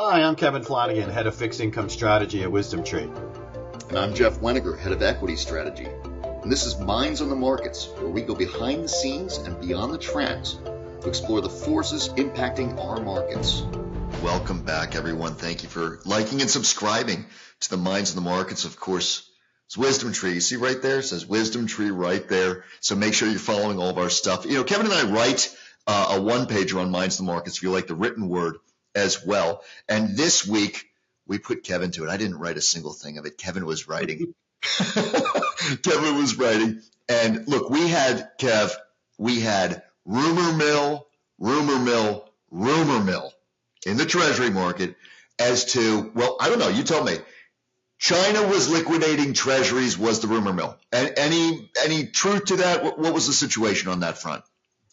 Hi, I'm Kevin Flanagan, Head of Fixed Income Strategy at Wisdom Tree. And I'm Jeff Weniger, Head of Equity Strategy. And this is Minds on the Markets, where we go behind the scenes and beyond the trends to explore the forces impacting our markets. Welcome back, everyone. Thank you for liking and subscribing to the Minds on the Markets. Of course, it's Wisdom Tree. You see right there? It says Wisdom Tree right there. So make sure you're following all of our stuff. You know, Kevin and I write a one-pager on Minds on the Markets if you like the written word as well. And this week, we put Kevin to it. I didn't write a single thing of it. Kevin was writing. Kevin was writing. And look, we had rumor mill in the Treasury market as to, well, I don't know. You tell me. China was liquidating treasuries was the rumor mill. And any truth to that? What was the situation on that front?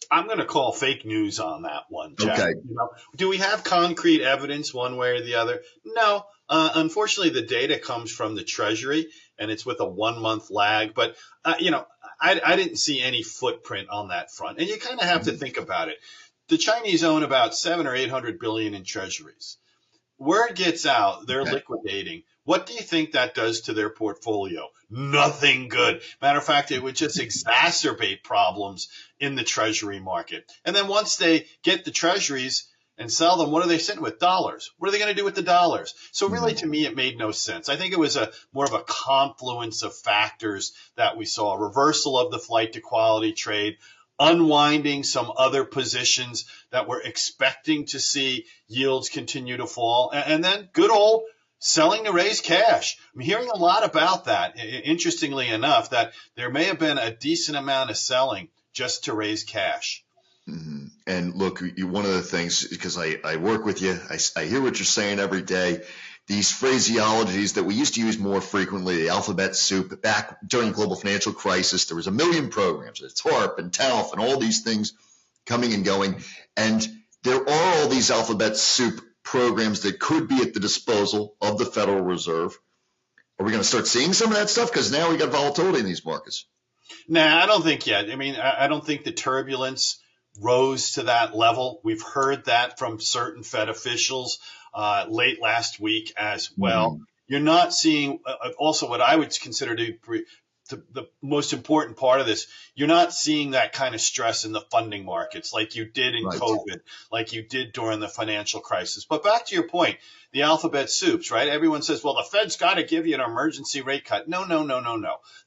I'm going to call fake news on that one, Jeff. Okay. You know, do we have concrete evidence one way or the other? No. Unfortunately, the data comes from the Treasury, and it's with a 1-month lag. But, I didn't see any footprint on that front. And you kind of have to think about it. The Chinese own about 700 or 800 billion in treasuries. Word gets out, they're liquidating. What do you think that does to their portfolio? Nothing good. Matter of fact, it would just exacerbate problems in the treasury market. And then once they get the treasuries and sell them, what are they sitting with? Dollars. What are they going to do with the dollars? So really, to me, it made no sense. I think it was more of a confluence of factors that we saw. A reversal of the flight to quality trade, unwinding some other positions that we're expecting to see yields continue to fall, and then good old selling to raise cash. I'm hearing a lot about that, interestingly enough, that there may have been a decent amount of selling just to raise cash. Mm-hmm. And look, one of the things, because I work with you, I hear what you're saying every day. These phraseologies that we used to use more frequently, the alphabet soup, back during the global financial crisis, there was a million programs, TARP and TALF and all these things coming and going. And there are all these alphabet soup programs that could be at the disposal of the Federal Reserve. Are we going to start seeing some of that stuff? Because now we got volatility in these markets. Nah, I don't think yet. I mean, I don't think the turbulence rose to that level. We've heard that from certain Fed officials late last week as well. You're not seeing also what I would consider to be the most important part of this. You're not seeing that kind of stress in the funding markets like you did in COVID, like you did during the financial crisis. But back to your point, the alphabet soups, right? Everyone says, well, the Fed's got to give you an emergency rate cut. No.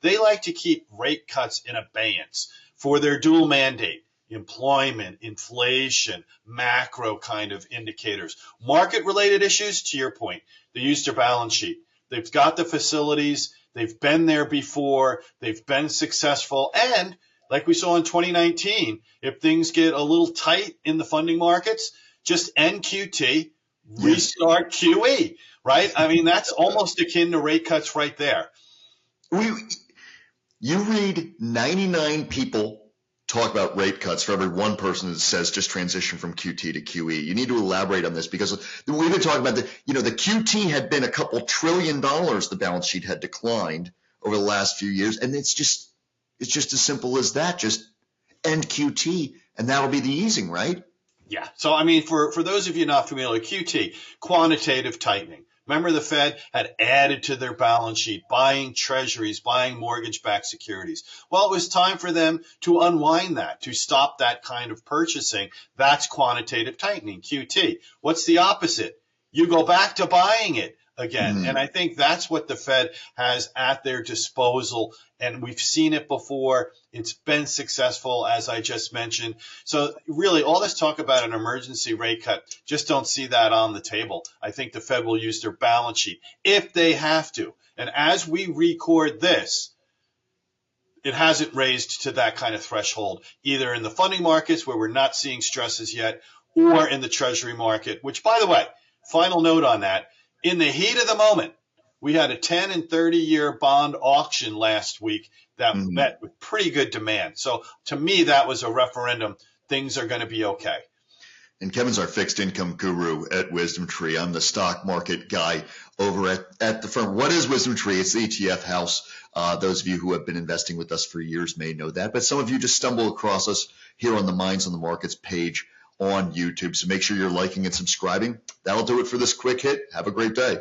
They like to keep rate cuts in abeyance for their dual mandate. Employment, inflation, macro kind of indicators. Market-related issues, to your point, they use their balance sheet. They've got the facilities. They've been there before. They've been successful. And like we saw in 2019, if things get a little tight in the funding markets, just end QT, restart QE, right? I mean, that's almost akin to rate cuts right there. You read 99 people talk about rate cuts for every one person that says just transition from QT to QE. You need to elaborate on this because we've been talking about the QT had been a couple $1 trillion. The balance sheet had declined over the last few years. And it's just as simple as that. Just end QT and that'll be the easing, right? Yeah. So, I mean, for those of you not familiar, QT, quantitative tightening. Remember, the Fed had added to their balance sheet, buying treasuries, buying mortgage-backed securities. Well, it was time for them to unwind that, to stop that kind of purchasing. That's quantitative tightening, QT. What's the opposite? You go back to buying it again. And I think that's what the Fed has at their disposal. And we've seen it before. It's been successful, as I just mentioned. So really, all this talk about an emergency rate cut, just don't see that on the table. I think the Fed will use their balance sheet if they have to. And as we record this, it hasn't raised to that kind of threshold, either in the funding markets where we're not seeing stresses yet, or in the Treasury market, which, by the way, final note on that, in the heat of the moment, we had a 10 and 30-year bond auction last week that met with pretty good demand. So to me, that was a referendum. Things are going to be okay. And Kevin's our fixed income guru at Wisdom Tree. I'm the stock market guy over at the firm. What is Wisdom Tree? It's the ETF house. Those of you who have been investing with us for years may know that, but some of you just stumble across us here on the Minds on the Markets page on YouTube. So make sure you're liking and subscribing. That'll do it for this quick hit. Have a great day.